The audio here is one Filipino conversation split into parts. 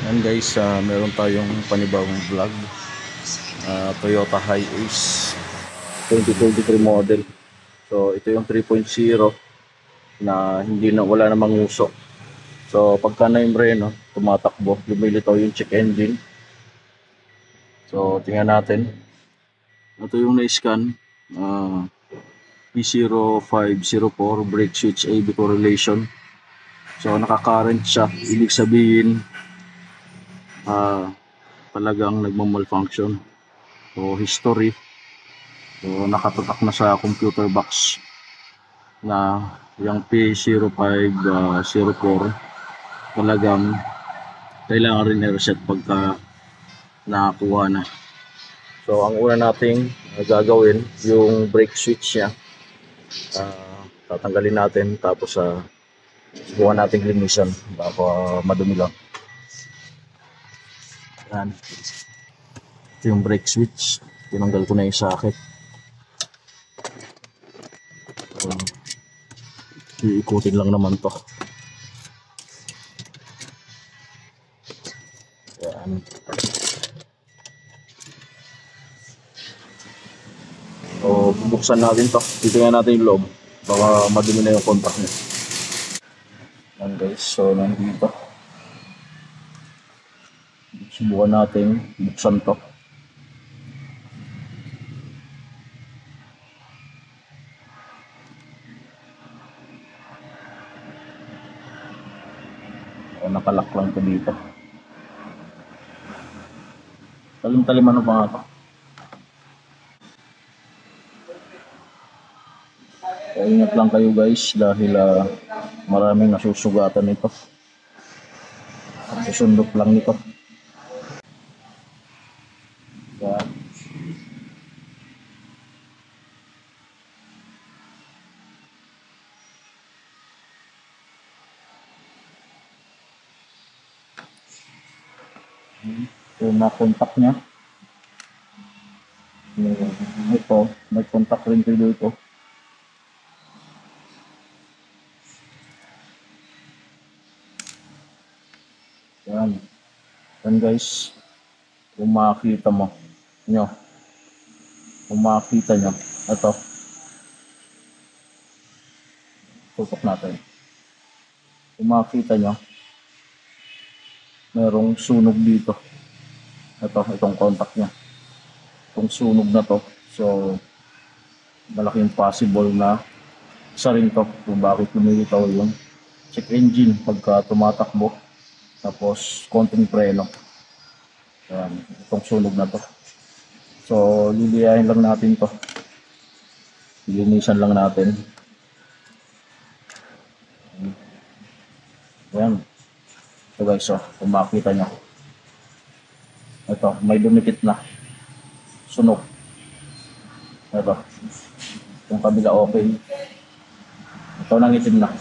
Yan guys, meron tayong panibagong vlog. Toyota Hiace 2023 model. So ito yung 3.0 na wala namang usok. So pagka na-imbreno, tumatakbo, lumilitaw yung check engine. So tingnan natin. Ito yung na-scan, P0504 brake switch AB correlation. So naka-current siya, ibig sabihin talagang nagmamalfunction. So history, so nakatutak na sa computer box na yung P0504 talagang kailangan rin i-reset pagka nakakuha na. So ang una nating gagawin, yung brake switch niya, tatanggalin natin, tapos subukan natin linisan, baka madumi lang. Yan. Ito yung brake switch, tinanggal ko na yung socket. Iikutin lang naman to. Yan. So bubuksan natin to, titingnan natin yung loob, baka madumi na yung contact niya. Yan guys, so nandito. Subukan natin buksan to. O, nakalak lang to dito. Talim-talim ano pa nga to. Kaya ingat lang kayo guys, dahil maraming nasusugatan nito. Susundot lang nito. Yan. Yung na-contact niya. Ito, may contact rin dito. Yan. Yan guys, kung makikita mo nyo, kung makikita nyo, ito, tutok natin. Kung makikita nyo, merong sunog dito. Itong contact nya, itong sunog na to. So malaking possible na isa rin to kung bakit lumilitaw yung check engine pagka tumatakbo, tapos konting preno. Ayan, itong sunog na to. So liliyahin lang natin to, linisan lang natin. Ayan. So guys, so kung makikita nyo, ito, may dumikit na sunog. Ito, yung kabila okay. Ito nangitim na.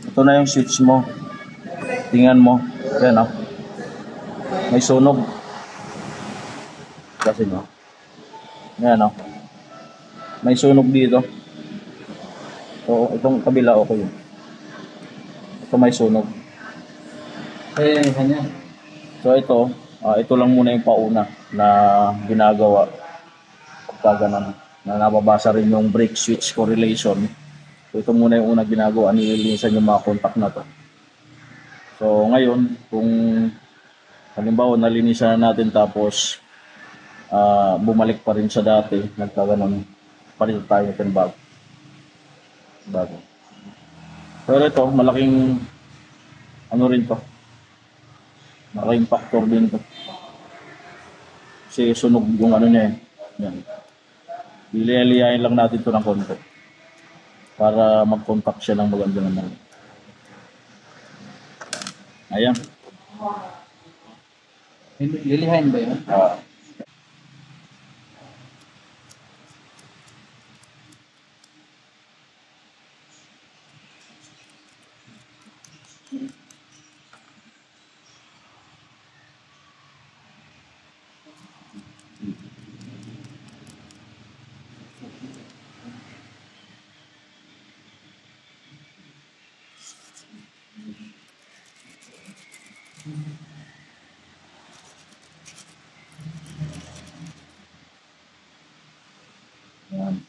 Ito na yung switch mo. Tingnan mo. Yan o. May sunog. Kasi no. Yan o. May sunog dito. So itong kabila okay yun. Ito may sunog. So ito lang muna yung pauna na ginagawa pagka ganun, na nababasa rin yung brake switch correlation. So ito muna yung una ginagawa, nililinisan yung mga contact na to. So ngayon, kung halimbawa nalinisan na natin, tapos bumalik pa rin sa dati, nagkaganon, palit tayo ng bago. Pero ito, malaking ano rin to, malaking factor din to. Kasi sunog yung ano niya eh. Yan. Liliyahin lang natin to ng konti para mag-contact siya ng maganda naman. Ayan. Lilihain ba yun? Yan.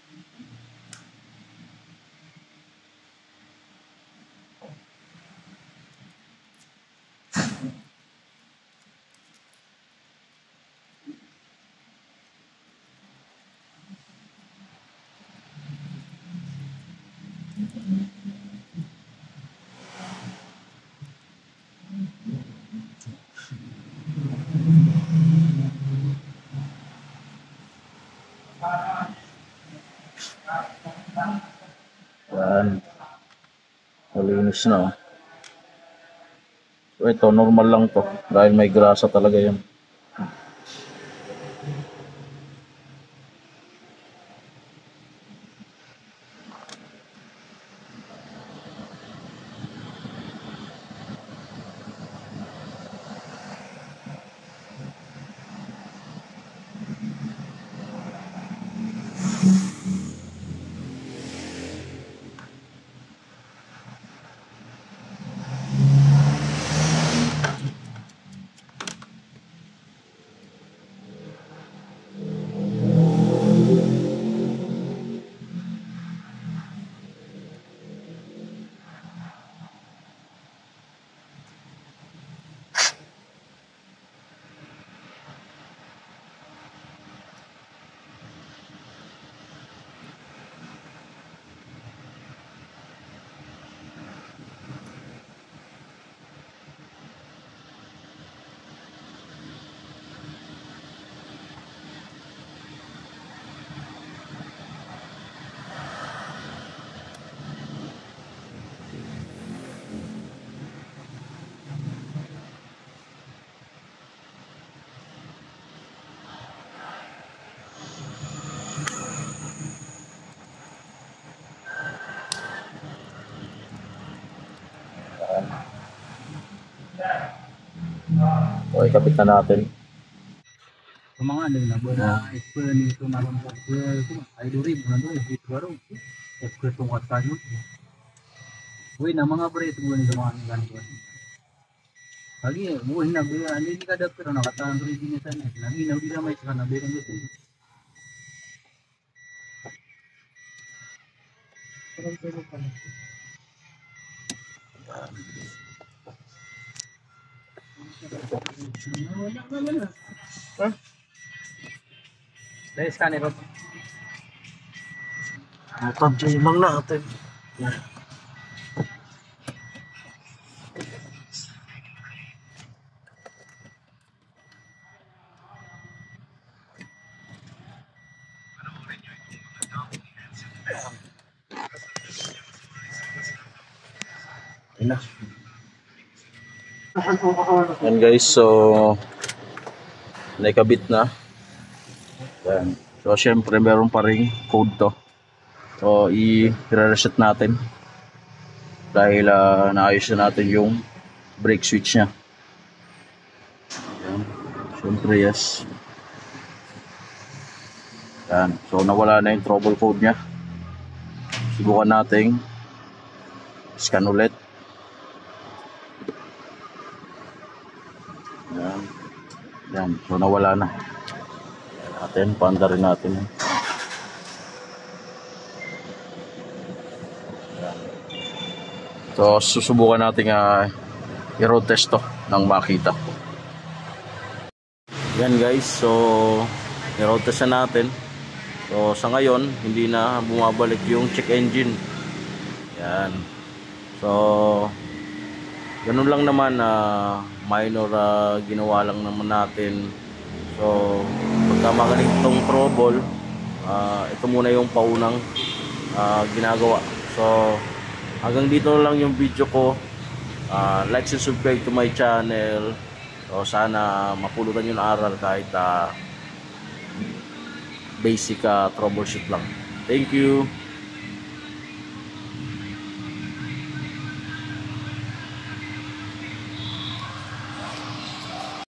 Yan. Malinis na. Oh. So ito, normal lang to. Dahil may grasa talaga yan. So ikabit na natin. Sa mga ano na ba na expert nito na lang po. Ay duri mo na dito baro. Expert tong at kanyo. Uy na mga bre ito ni mga ganito. Lagi buhay na biya ani di kada pero nakatahan rin din sa net. Lagi na di na may sana bero dito. Dahil scanner ko. Tablay lang natin. Yan guys, so naikabit na. Yan. So syempre meron pa ring code to. So i-reset natin. Dahil naayos na natin yung brake switch nya. Yan. Syempre yes. Yan. So nawala na yung trouble code nya. Subukan natin scan ulit. Yan. Yan. So nawala na. Yan natin. Paanda rin natin. Yan. So susubukan natin i-road test to ng makita. Yan guys. So i-road test na natin. So sa ngayon hindi na bumabalik yung check engine. Yan. So ganun lang naman na minor ginawa lang naman natin. So pagka maganitong trouble, ito muna yung paunang ginagawa. So hanggang dito lang yung video ko. Like and subscribe to my channel. So sana mapulutan yung aral kahit basic troubleshoot lang. Thank you.